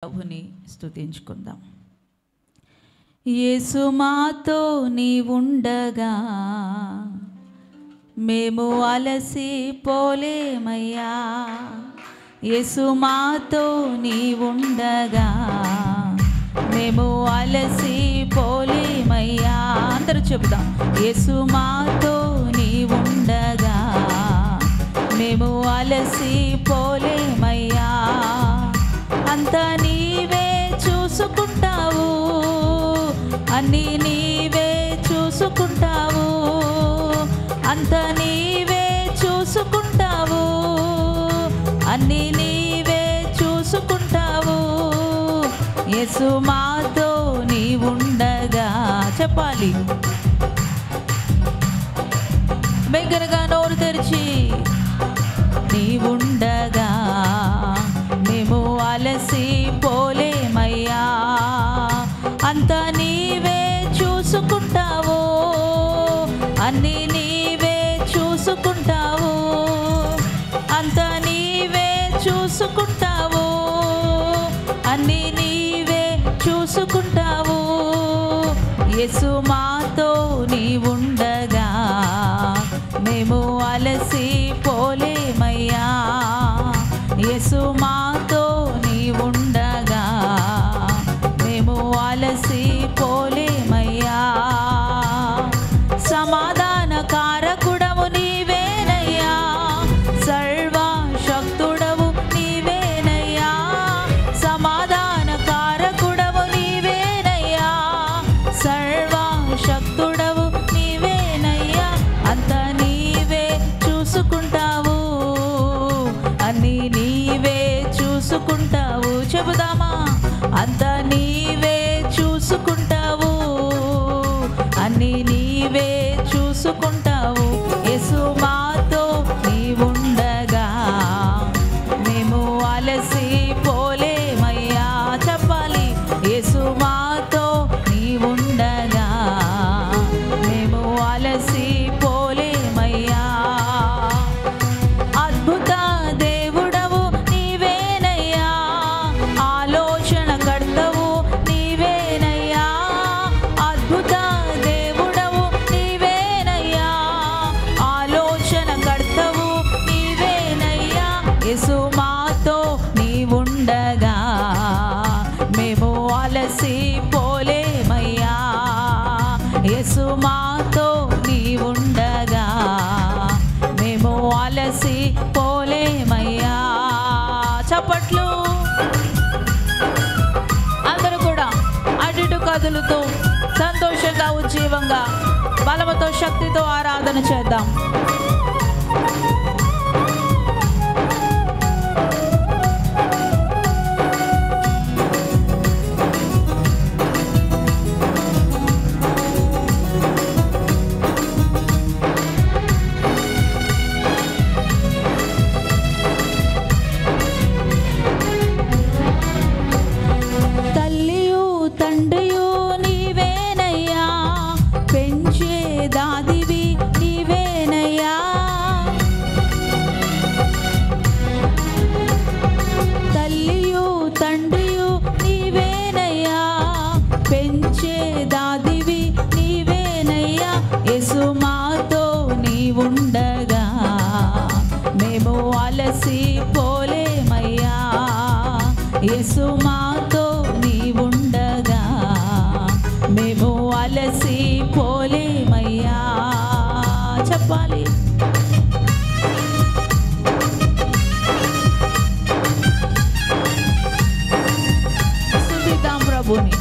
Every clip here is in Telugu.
ప్రభుని స్తుతించుకుందాం. యేసు మాతో నీవుండగా మేము అలసిపోలేమయ్యా. యేసు మాతో నీవుండగా మేము అలసిపోలేమయ్యా. అందరూ చెబుదాం. యేసు మాతో నీవుండగా మేము అలసిపోలేమయ్యా. అంతా నీవే చూసుకుంటావు, అన్నీ నీవే చూసుకుంటావు, అంతా నీవే చూసుకుంటావు, అన్నీ నీవే చూసుకుంటావు. యేసు మాతో నీవుండగా చెప్పాలి బిగ్గరగా నోరు తెరిచి. నీవుండగా మేము అలసిపోలేమయ్యా. అంతా నీవే చూసుకుంటావు, అన్నీ నీవే చూసుకుంటావు, అంతా నీవే చూసుకుంటావు, అన్నీ నీవే చూసుకుంటావు. యేసు మాతో నీవుండగా మేము అలసిపోలేమయ్యా. యేసు మాతో నీవుండగా మేము అలసిపోలేమయ్యా. సమాధాన కారకుడవు నీవేనయ్యా, సర్వశక్తుడవు నీవేనయ్యా. సమాధాన కారకుడవు నీవేనయ్యా, సర్వశక్తుడవు నీవేనయ్యా. అంతా నీవే చూసుకుంటావు, అన్నీ నీవే చూసుకుంటావు. చెబుదామా? అంతా నీవే చూసుకుంటావు, అన్నీ నీవే చూసుకుంటావు. యేసు మాతో నీవుండగా మేము అలసిపోలేమయ్యా. చెప్పాలి. యేసు మాతో నీవుండగా మేము అలసిపోలేమయ్యా. అద్భుత దేవుడవు నీవేనయ్యా, ఆలోచన కర్తవు నీవేనయ్యా. అద్భుత దేవుడవు నీవేనయ్యా, ఆలోచన కర్తవు నీవేనయ్యా. యేసు మాతో నీవుండగా మేము అలసిపోలేమయ్యా. యేసు మాతో నీవుండగా మేము అలసిపోలేమయ్యా. చప్పట్లు. అందరూ కూడా అటు ఇటు కదులుతూ సంతోషంగా ఉజ్జీవంగా బలముతో శక్తితో ఆరాధన చేద్దాం. తల్లియు తండ్రియు నీవేనయ్యా, పెంచే దాదివి నీవేనయ్యా. తల్లియు తండ్రియు నీవేనయ్యా, పెంచే దాదివి నీవేనయ్యా. యేసు మాతో నీవుండగా మేము అలసిపోలేమయ్యా. యేసు మాతో నీవుండగా మేము అలసిపోలేమయ్యా. చెప్పాలి. స్తుతిద్దాం ప్రభుని.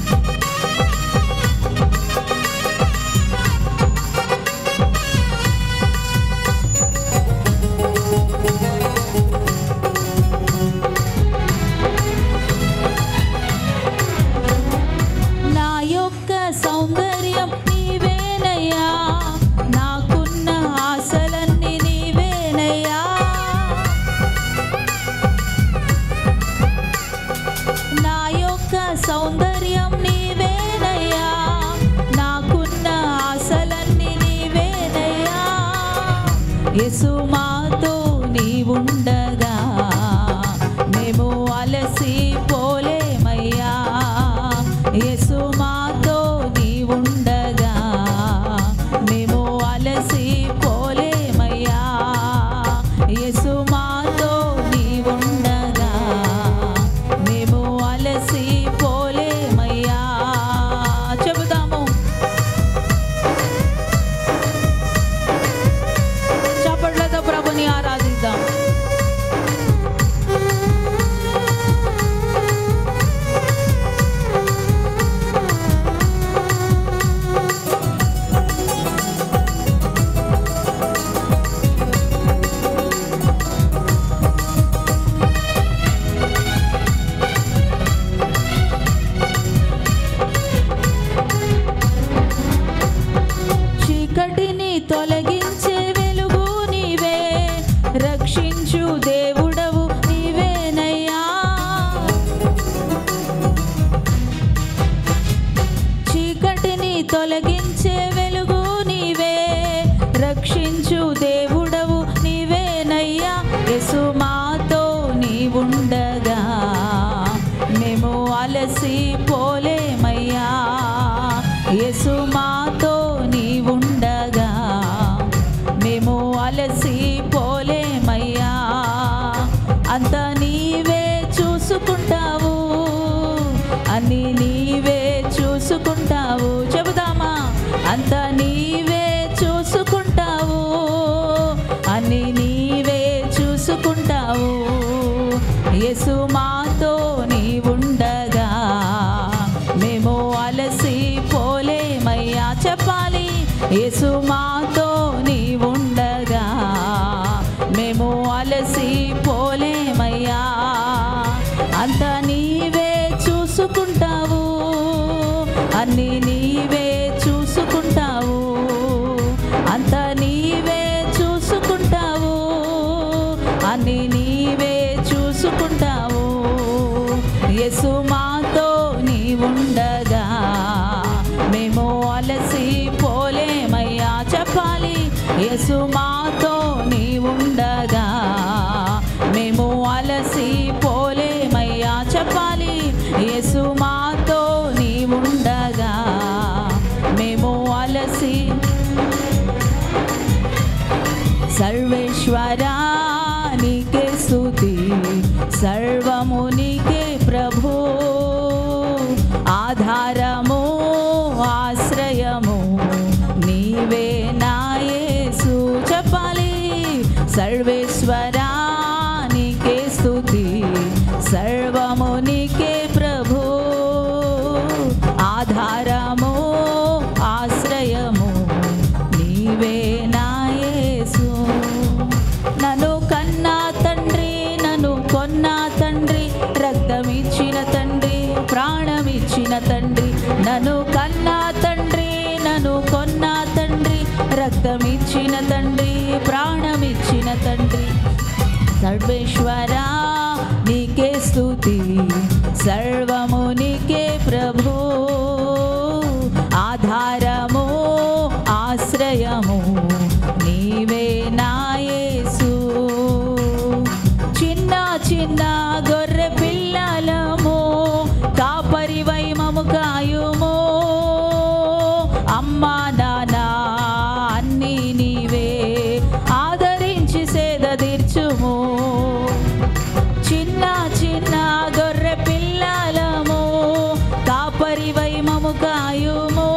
నా యొక్క సౌందర్యం నీవేనయ్యా, నాకున్న ఆశలన్నీ నీవేనయ్యా. నా యొక్క సౌందర్యం నీవేనయ్యా, నాకున్న ఆశలన్నీ నీవేనయ్యా. యేసు మాతో నీవుండగా మేము అలసిపోలేమయ్యా. అలసిపోలేమయ్యా. యేసు మాతో నీవుండగా మేము అలసిపోలేమయ్యా. అంత నీవే చూసుకుంటావు, అన్ని నీవే చూసుకుంటావు. చెబుదామా? అంత నీవే చూసుకుంటావు, అన్ని నీవే చూసుకుంటావు. యేసు మాతో నీవుండగా మేము అలసిపోలేమయ్యా. చెప్పాలి. యేసు మాతో నీవుండగా మేము అలసిపోలేమయ్యా. అంత నీవే చూసుకుంటావు, అన్ని నీవే చూసుకుంటావు. అంత నీవే చూసుకుంటావు, అన్ని నీవే చూసుకుంటావు. యేసు మాతో నీవుండగా మేము అలసిపోలేమయ్యా. చెప్పాలి. యేసు మాతో నీవుండగా మేము అలసిపోలేమయ్యా. చెప్పాలి. యేసు మాతో నీవుండగా మేము అలసి. సర్వేశ్వరా నీకే స్తుతి, సర్వము నీకే ప్రభు. ఆధారము ఆశ్రయము నీవే నా యేసు. చెప్పాలి. సర్వేశ్వరా నీకే స్తుతి, సర్వము నీకే ప్రభు. ఆధారము ఆశ్రయము నీవే నా యేసు. నన్ను కన్నా తండ్రి, నన్ను కొన్నా తండ్రి, రక్తమిచ్చిన తండ్రి, ప్రాణమిచ్చిన తండ్రి. నన్ను కన్నా తండ్రి, నన్ను కొన్నా తండ్రి, రక్తమిచ్చిన తండ్రి, ప్రాణమిచ్చిన తండ్రి. సర్వేశ్వరా నీకే స్తుతి, సర్వము నీకే ప్రభు. ఆధారము ఆశ్రయము నీవే నా యేసు. చిన్న చిన్న గొర్రె పిల్లలము, కాపరివై మము కాయుము. అమ్మా నాన్న అన్నీ నీవే, ఆదరించి సేద తీర్చుము. చిన్న చిన్న గొర్రె పిల్లలము, కాపరివై మము కాయుము.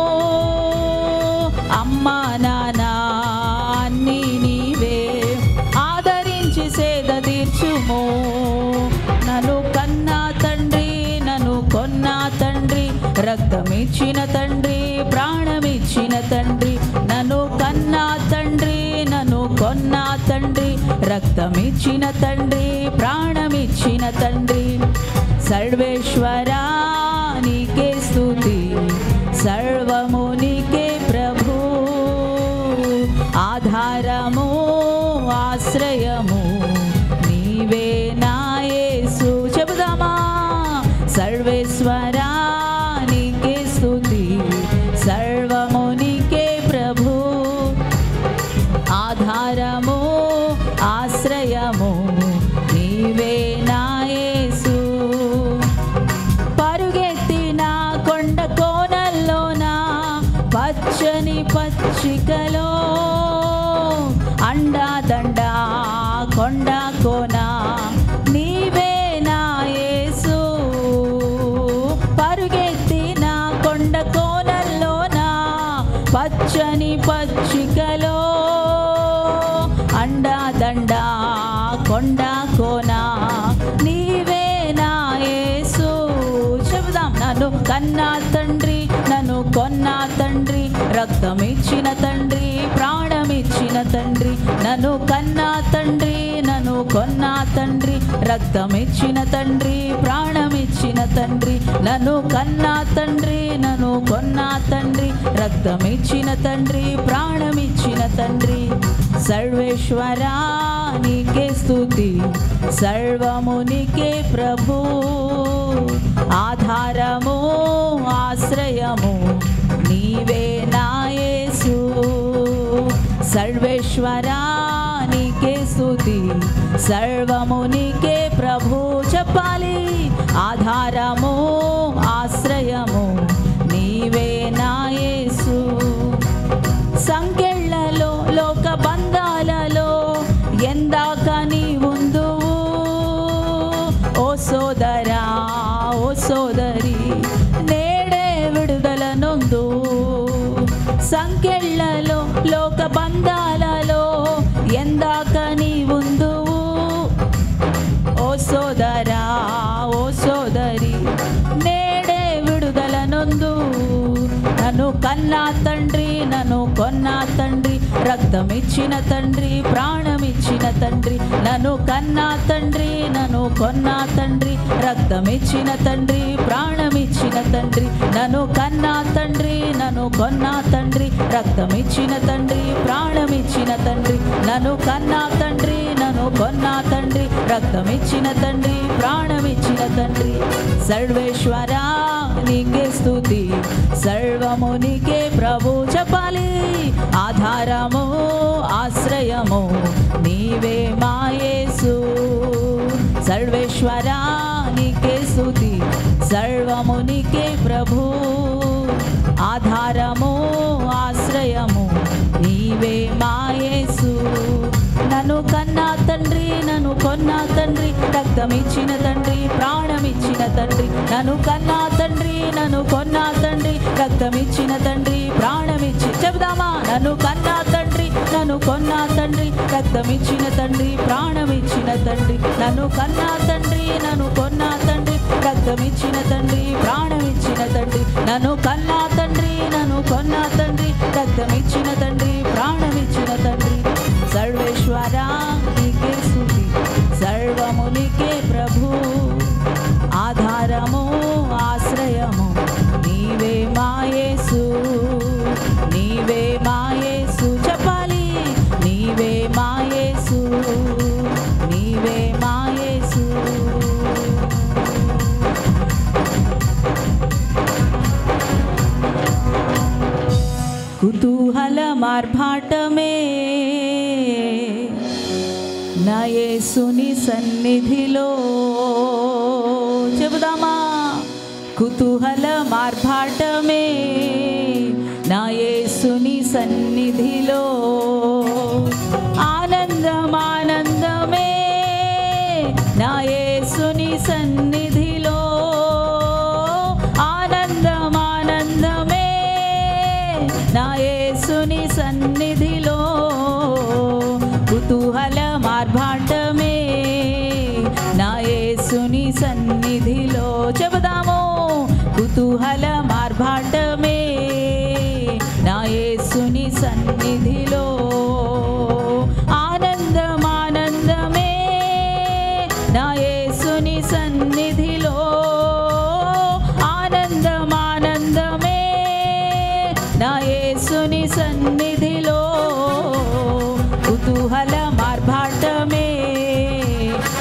అమ్మా నాన్న అన్నీ నీవే, ఆదరించి సేద తీర్చుము. నన్ను కన్నా తండ్రి, నన్ను కొన్నా తండ్రి, రక్తమిచ్చిన తండ్రి, ప్రాణమిచ్చిన తండ్రి. నన్ను కన్నా తండ్రి, నన్ను కొన్నా తండ్రి, రక్తమిచ్చిన తండ్రి, ప్రాణమిచ్చిన తండ్రి. సర్వేశ్వరా నీకే స్తుతి, సర్వము నీకే ప్రభు. ఆధారము ఆశ్రయము నీవే నా యేసు. చెబుదామా? సర్వేశ్వరా నీకే స్తుతి, సర్వము నీకే ప్రభు. ఆధారము ఆశ్రయము నీవే నా యేసు. పరుగెత్తిన కొండ కోనల్లోన, పచ్చని పచ్చికలో, అండాదండ కొండ కోన నీవే నా యేసు. పరుగెత్తిన కొండ కోనల్లోన, పచ్చని పచ్చికలో, అండాదండ కొండ కోన నీవే నా యేసు. చెబుదాం. నన్ను కన్నా తండ్రి, నన్ను కొన్నా తండ్రి, రక్తమిచ్చిన తండ్రి, ప్రాణమిచ్చిన తండ్రి. నన్ను కన్నా తండ్రి, నన్ను కొన్నా తండ్రి, రక్తమిచ్చిన తండ్రి, ప్రాణమిచ్చిన తండ్రి. నన్ను కన్నా తండ్రి, నన్ను కొన్నా తండ్రి, రక్తమిచ్చిన తండ్రి, ప్రాణమిచ్చిన తండ్రి. సర్వేశ్వరా నీకే స్తుతి, సర్వము నీకే ప్రభు. ఆధారము ఆశ్రయము నీవే నా యేసు. సర్వేశ్వరా నీకే స్తుతి, సర్వము నీకే ప్రభు. చెప్పాలి. ఆధారము ఆశ్రయము నీవే నా యేసు. సంకెళ్ళలో లోక బంధాలలో ఎందాక నీ ఉందువు. ఓ సోదరా ఓ సోదరి నేడే విడుదల నొందు. సంకెళ్ళలో లోక బంధాలలో ఎందాక నీ ఉందువు. ఓ సోదరా ఓ సోదరి నేడే విడుదల నొందు. నన్ను కన్నా తండ్రి నన్ను కొన్నా తండ్రి, రక్తమిచ్చిన తండ్రి ప్రాణమిచ్చిన తండ్రి. నన్ను కన్నా తండ్రి నన్ను కొన్నా తండ్రి, రక్తమిచ్చిన తండ్రి ప్రాణమిచ్చిన తండ్రి. నన్ను కన్నా తండ్రి నన్ను కొన్నా తండ్రి, రక్తమిచ్చిన తండ్రి ప్రాణమిచ్చిన తండ్రి. నన్ను కన్నా తండ్రి నన్ను కొన్నా తండ్రి, రక్తమిచ్చిన తండ్రి ప్రాణమిచ్చిన తండ్రి. సర్వేశ్వరా నీకే స్తుతి, సర్వము నీకే ప్రభు. చెప్పాలి. ఆధారము ఆశ్రయము నీవే మా యేసు. సర్వేశ్వరా నీకే స్తుతి, సర్వము నీకే ప్రభు. ఆధారము ఆశ్రయము నీవే మా యేసు. నన్ను కన్నా తండ్రి నన్ను కొన్నా తండ్రి, రక్తమిచ్చిన తండ్రి ప్రాణమిచ్చిన తండ్రి. నన్ను కన్నా తండ్రి నన్ను కొన్నా తండ్రి, రక్తమిచ్చిన తండ్రి ప్రాణమిచ్చి. చెబుదామా. నన్ను కన్నా తండ్రి నన్ను కొన్నా తండ్రి, రక్తమిచ్చిన తండ్రి ప్రాణమిచ్చిన తండ్రి. నన్ను కన్నా తండ్రి నన్ను కొన్నా తండ్రి, రక్తమిచ్చిన తండ్రి ప్రాణమిచ్చిన తండ్రి. నన్ను కన్నా తండ్రి నన్ను కొన్నా తండ్రి, రక్తమిచ్చిన తండ్రి ప్రాణమిచ్చిన తండ్రి. సర్వేశ్వరా నీకే స్తుతి, సర్వము నీకే ప్రభు. ఆధారము ఆశ్రయము నీవే మా యేసు. నీవే మా యేసు. చెప్పాలి. నీవే మా యేసు, నీవే మా యేసు. కుతూహల మార్భాటమే నా యేసుని సన్నిధిలో. చెబుదామా. కుతూహల మార్భాటమే నా యేసుని సన్నిధిలో. ఆనందం ఆనందమే నా యేసుని సన్నిధిలో. ఆనందం ఆనందమే నా యేసుని సన్నిధిలో. కుతూహల మార్భాటమే నా యేసుని సన్నిధిలో. చెబుదాము. కుతూహల మార్భాటమే నా యేసుని సన్నిధిలో. ఆనందం ఆనందమే నా యేసుని సన్నిధిలో. ఆనందం ఆనందమే నా యేసుని సన్నిధిలో. కుతూహల మార్భాటమే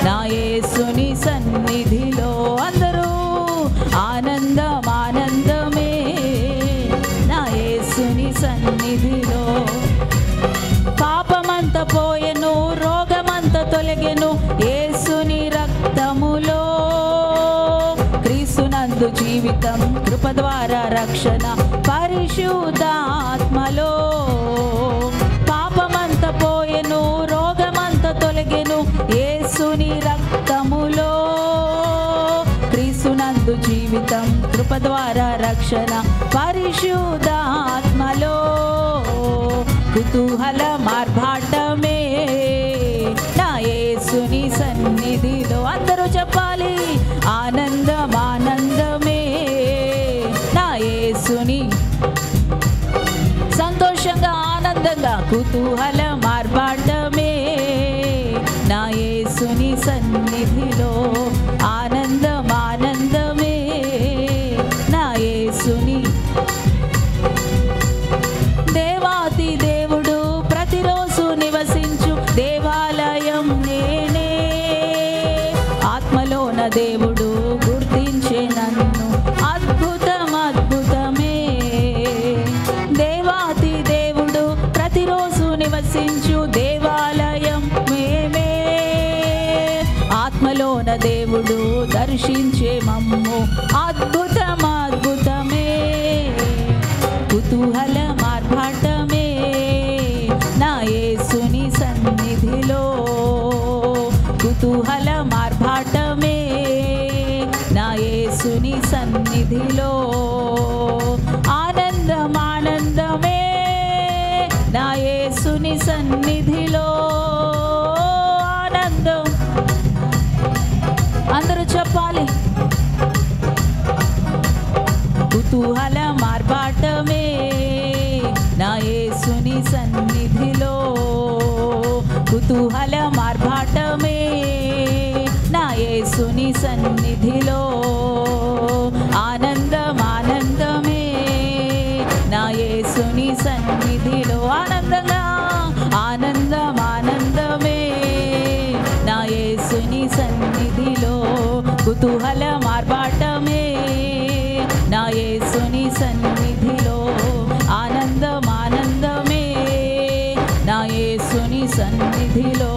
నా యేసుని సన్నిధిలో. అందరూ. ఆనందం ఆనందమే నా యేసుని సన్నిధిలో. పాపమంత పోయెను, రోగమంత తొలగెను యేసుని రక్తములో. క్రీస్తునందు జీవితం, కృప ద్వారా రక్షణ, పరిశుద్ధాత్మలో. పాపమంత పోయెను, రోగమంత తొలగెను యేసుని రక్తములో. క్రీస్తునందు జీవితం, కృప ద్వారా రక్షణ, పరిశుద్ధాత్మలో. కుతూహల మార్భాటమే నా యేసుని సన్నిధిలో. అందరూ చెప్పాలి. ఆనందం ఆనందమే నా యేసుని. సంతోషంగా ఆనందంగా. కుతూహల మార్భాటమే నా యేసుని సన్నిధిలో. ఆనందం ఆనందమే నా యేసుని. దేవాతి దేవుడు ప్రతిరోజు నివసించు దేవాలయం నేనే. ఆత్మలోన దేవుడు గుర్తించే నన్ను. అద్భుతం అద్భుతమే. దేవాతి దేవుడు ప్రతిరోజు నివసించు దేవాలయం మేమే. ఆత్మలోన దేవుడు దర్శించే మమ్ము. అద్భుతం అద్భుతం సన్నిధిలో ఆనందం ఆనందమే నా యేసుని సన్నిధిలో ఆనందం. అందరూ చెప్పాలి. కుతూహల మార్పాటమే నా యేసుని సన్నిధిలో కుతూహల మార్పాటమే నా యేసుని సన్నిధిలో ఆనందం ఆనందమే నా యేసుని సన్నిధిలో ఆనందంగా ఆనందం ఆనందమే నా యేసుని సన్నిధిలో కుతూహల మార్పాటమే నా యేసుని సన్నిధిలో ఆనందం ఆనందమే నా యేసుని సన్నిధిలో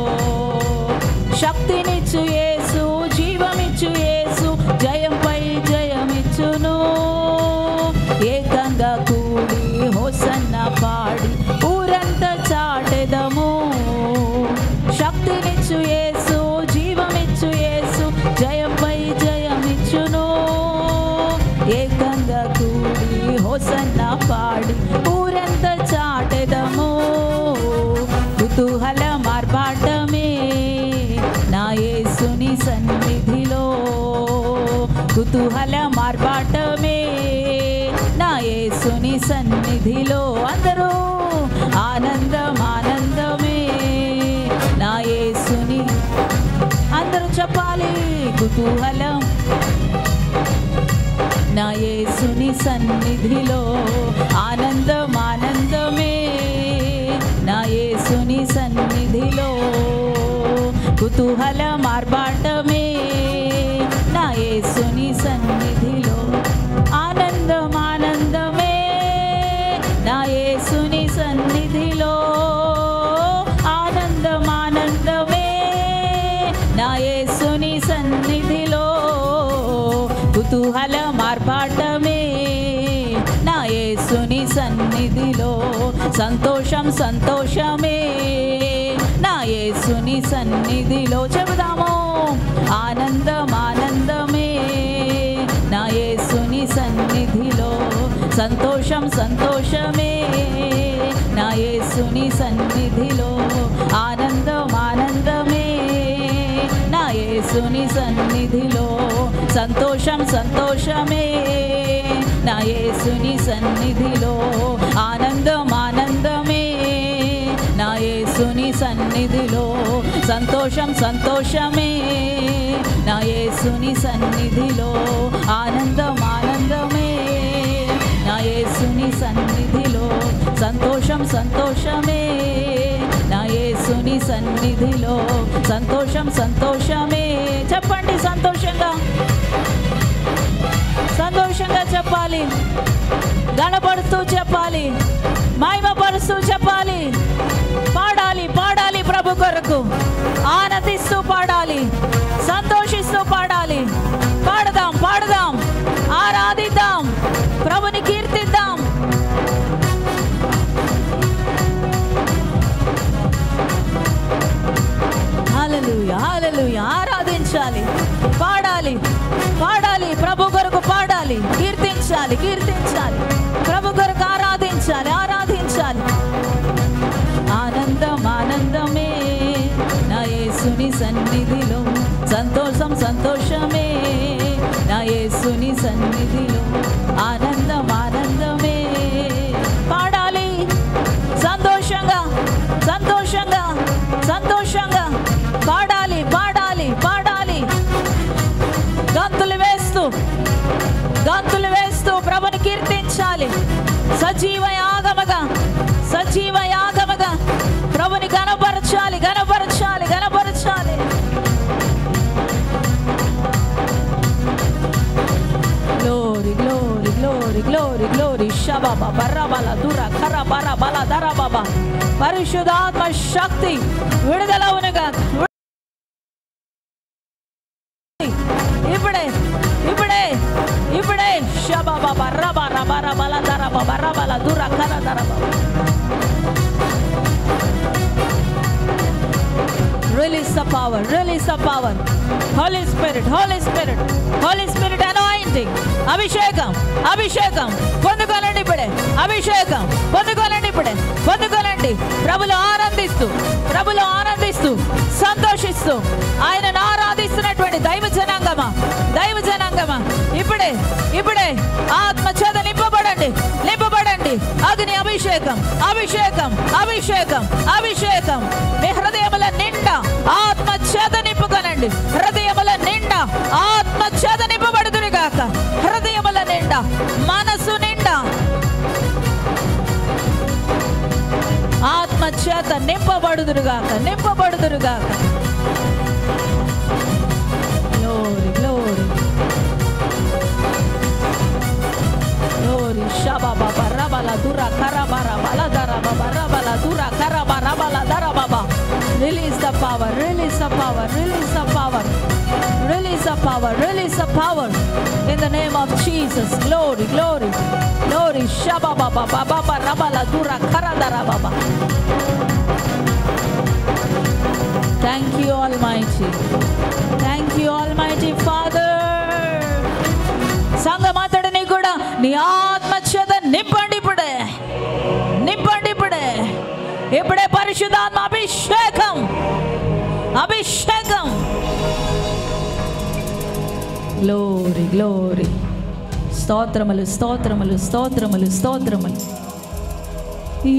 శక్తినిచ్చు యేసు జీవమిచ్చు యేసు జయంపై జయమిచ్చును ఏకంగా కూడి హోసన్న పాడి ఊరంతా చాటెదము శక్తినిచ్చు యేసు జీవమిచ్చు యేసు జయంపై జయమిచ్చును ఏకంగా కూడి హోసన్న పాడి ఊరంతా చాటెదము కుతూహల మార్పాటమే నా యేసుని సన్నిధిలో కుతూహల మార్పాటమే నా యేసుని సన్నిధిలో అందరూ ఆనందం ఆనందమే నా యేసుని అందరూ చెప్పాలి కుతూహలం నా యేసుని సన్నిధిలో ఆనందం ఆనందమే నా యేసుని సన్నిధిలో కుతూహల మార్పాటమే నా యేసుని సన్నిధిలో ఆనందం ఆనందమే నా యేసుని సన్నిధిలో ఆనందం ఆనందమే నా యేసుని సన్నిధిలో కుతూహల మార్పాటమే నా యేసుని సన్నిధిలో సంతోషం సంతోషమే నా యేసుని సన్నిధిలో చెబుదాము ఆనందం ఆనందమే నా యేసుని సన్నిధిలో సంతోషం సంతోషమే నా యేసుని సన్నిధిలో ఆనందం ఆనందమే నా యేసుని సన్నిధిలో సంతోషం సంతోషమే నా యేసుని సన్నిధిలో ఆనందం ఆనందమే నా యేసుని సన్నిధిలో సంతోషం సంతోషమే నా యేసుని సన్నిధిలో ఆనందం ఆనందమే నా యేసుని సన్నిధిలో సంతోషం సంతోషమే నా యేసుని సన్నిధిలో సంతోషం సంతోషమే చెప్పండి సంతోషంగా సంతోషంగా చెప్పాలి గణపడుతూ చెప్పాలి మహిమపరుస్తూ చెప్పాలి పాడాలి పాడాలి ప్రభు కొరకు ఆనందిస్తూ పాడాలి సంతోషిస్తూ పాడాలి పాడదాం పాడదాం ఆరాధిద్దాం ప్రభుని కీర్తిద్దాం హల్లెలూయా హల్లెలూయా ఆరాధించాలి పాడాలి పాడాలి ప్రభు కొరకు పాడాలి కీర్తించాలి కీర్తించాలి ప్రభు కొరకు ఆరాధించాలి ఆరాధించాలి ఆనందం ఆనందమే నా యేసుని సన్నిధిలో సంతోషం సంతోషమే నా యేసుని సన్నిధిలో ఆనందం ఆనందమే పాడాలి సంతోషంగా సంతోషంగా సంతోషంగా పాడాలి పాడాలి పాడాలి గంతులు వేస్తూ ప్రభుని కీర్తించాలి సజీవ యాగముగా ప్రభుని గణపరచాలి గణపరచాలి గణపరచాలి glory glory glory glory glory షబాబా బర్రబల దుర కర బర బల దర బాబా పరిశుద్ధాత్మ శక్తి విడుదల ఉనగా ఇప్పుడే ఇప్పుడే ఇప్పుడే షబాబా బర్రబా రబర బల దర బాబా రబల దుర కర దర బాబా Release the power, release the power. Holy Spirit, Holy Spirit, Holy Spirit anointing. అభిషేకం, అభిషేకం పొందుకోనండి ఇప్పుడే. అభిషేకం పొందుకోనండి ఇప్పుడే. పొందుకోనండి. ప్రభులో ఆనందిస్తూ, ప్రభులో ఆనందిస్తూ, సంతోషిస్తూ ఆయనను ఆరాధిస్తున్నటువంటి దైవ జనాంగమా, దైవ జనాంగమా, ఇప్పుడే ఇప్పుడే ఆత్మ చేత నింపబడండి, నింపబడండి. అగ్ని అభిషేకం, అభిషేకం, అభిషేకం, అభిషేకం. మీ హృదయముల నిండా ఆత్మ చేత నింపుకోనండి. హృదయముల నిండా ఆత్మ చేత నింపబడుదురుగాక. హృదయముల నిండా, మనసు నిండా ఆత్మ చేత నింపబడుదురుగాక, నింపబడుదురుగాక. Glory, glory, glory. షబబ రబల దుర కరబర బలదర రబల దుర కరబర బలదర బాబా. Release the power, release the power, release the power, release the power, release the power in the name of Jesus. Glory, glory, glory. Shababa baba baba rabala dura karadara baba. Thank you, Almighty. Thank you, Almighty Father. సంగమాతడిని కూడా నీ ఆత్మ చేత నింపండి ఇప్పుడే, నింపండి ఇప్పుడే. ఇప్పుడే పరిశుద్ధాత్మ అభిషేకం, అభిషేకం. Glory, glory. స్తోత్రములు, స్తోత్రములు, స్తోత్రములు, స్తోత్రములు.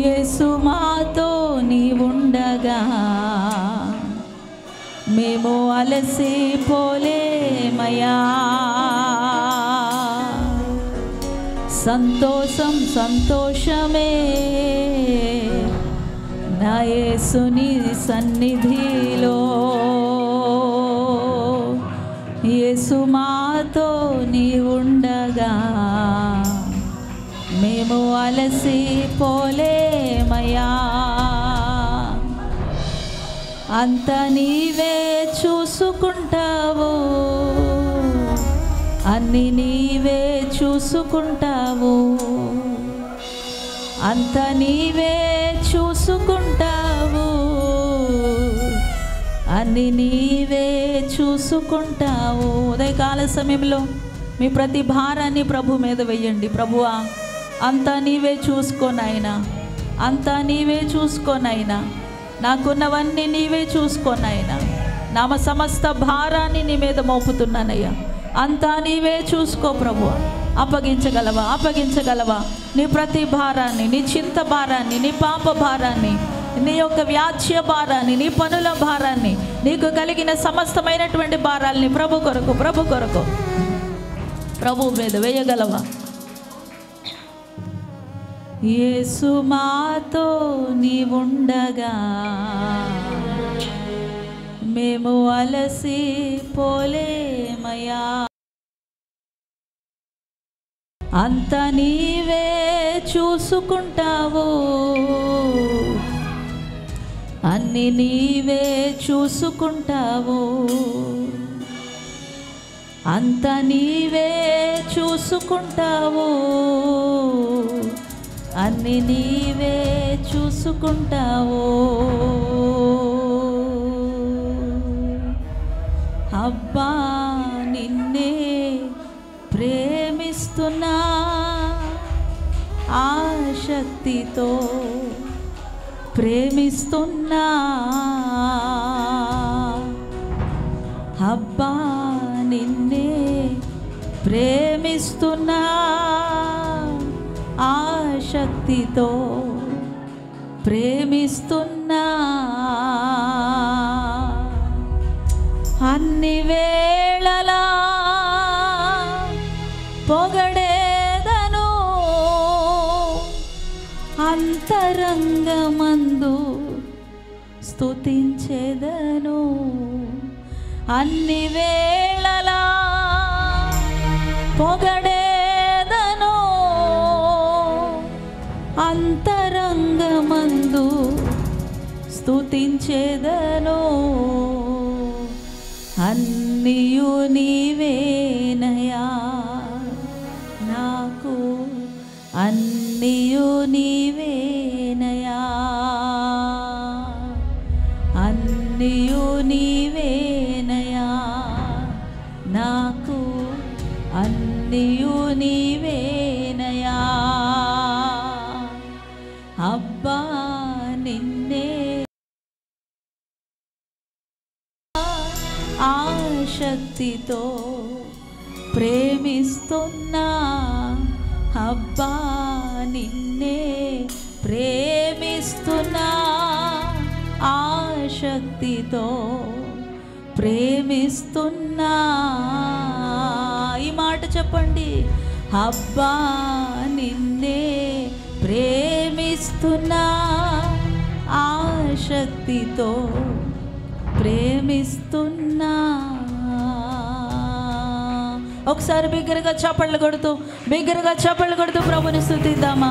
యేసు మాతో నీవుండగా మేము అలసిపోలేమయ్యా. సంతోషం సంతోషమే నా యేసుని సన్నిధిలో. యేసు మాతో నీవుండగా మేము అలసిపోలేమయ్యా. అంత నీవే చూసుకుంటావు, అన్ని నీవే చూసుకుంటావు, అంత నీవే చూసుకుంటావు, అన్ని నీవే చూసుకుంటావు. ఉదయకాల సమయంలో మీ ప్రతి భారాన్ని ప్రభు మీద వెయ్యండి. ప్రభువా, అంతా నీవే చూసుకోనైనా, అంతా నీవే చూసుకోనైనా, నాకున్నవన్నీ నీవే చూసుకోనైనా. నా సమస్త భారాన్ని నీ మీద మోపుతున్నానయ్యా. అంతా నీవే చూసుకో ప్రభువా. అప్పగించగలవా, అప్పగించగలవా నీ ప్రతి భారాన్ని, నీ చింత భారాన్ని, నీ పాప భారాన్ని, నీ యొక్క వ్యాజ్య భారాన్ని, నీ పనుల భారాన్ని, నీకు కలిగిన సమస్తమైనటువంటి భారాల్ని ప్రభు కొరకు, ప్రభు కొరకు ప్రభు మీద వేయగలవా? యేసు మాతో నీవుండగా మేము అలసిపోలేమయ్యా. అంత నీవే చూసుకుంటావు, అన్ని నీవే చూసుకుంటావు, అంత నీవే చూసుకుంటావు, అన్ని నీవే చూసుకుంటావు. అబ్బా నిన్నే ప్రేమిస్తున్నా ఆసక్తితో ప్రేమిస్తున్నా. అబ్బా నిన్నే ప్రేమిస్తున్నా ఆసక్తితో ప్రేమిస్తున్నా. అన్ని వేళలా పొగడేదను, అంతరంగమందు స్తుతించేదను. అన్ని వేళలా పొగడేదను, అంతరంగమందు స్తుతించేదను. అన్నియు నీవేనయా నాకు, అన్నియు నీవేనయా, అన్నియు నీవే ఆశక్తితో ప్రేమిస్తున్నా అబ్బా నిన్నే ప్రేమిస్తున్నా ఆశక్తితో ప్రేమిస్తున్నా. ఈ మాట చెప్పండి, అబ్బా నిన్నే ప్రేమిస్తున్నా ఆశక్తితో ప్రేమిస్తున్నా. ఒకసారి బిగ్గరగా చప్పట్లు కొడుతూ ప్రభుని స్తుతిద్దామా.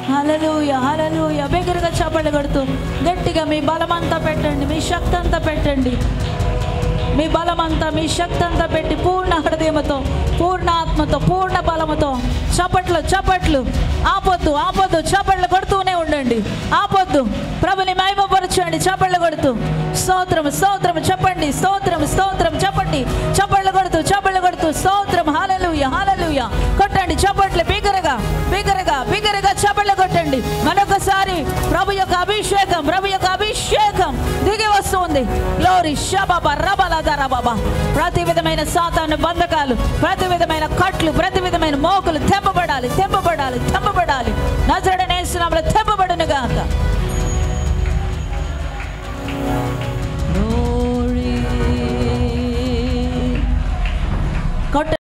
హల్లెలూయా హల్లెలూయా. బిగ్గరగా చప్పట్లు కొడుతూ గట్టిగా మీ బలమంతా పెట్టండి, మీ శక్తి అంతా పెట్టండి, మీ బలమంతా మీ శక్తి అంతా పెట్టి పూర్ణ హృదయంతో పూర్ణ ఆత్మతో పూర్ణ బలముతో చప్పట్లు ఆపొద్దు చప్పట్లు కొడుతూనే ఉండండి, ఆపొద్దు. ప్రభుని మహిమపరచండి చప్పట్లు కొడుతూ. స్తోత్రం చెప్పండి, స్తోత్రం చెప్పండి, చప్పట్లు కొడుతూ స్తోత్రం. హల్లెలూయా హల్లెలూయా. కొట్టండి చప్పట్లు బిగ్గరగా చప్పట్లు కొట్టండి. మరొకసారి ప్రభు యొక్క అభిషేకం దిగి వస్తుంది. గ్లోరీ షబబ రబలదరబబ. ప్రతి విధమైన సాతాను బంధకాలు, ప్రతి విధమైన కట్లు, ప్రతి విధమైన మోకులు తెంపబడాలి. నజరేయుడైన యేసు నామములో తెంపబడును గాక.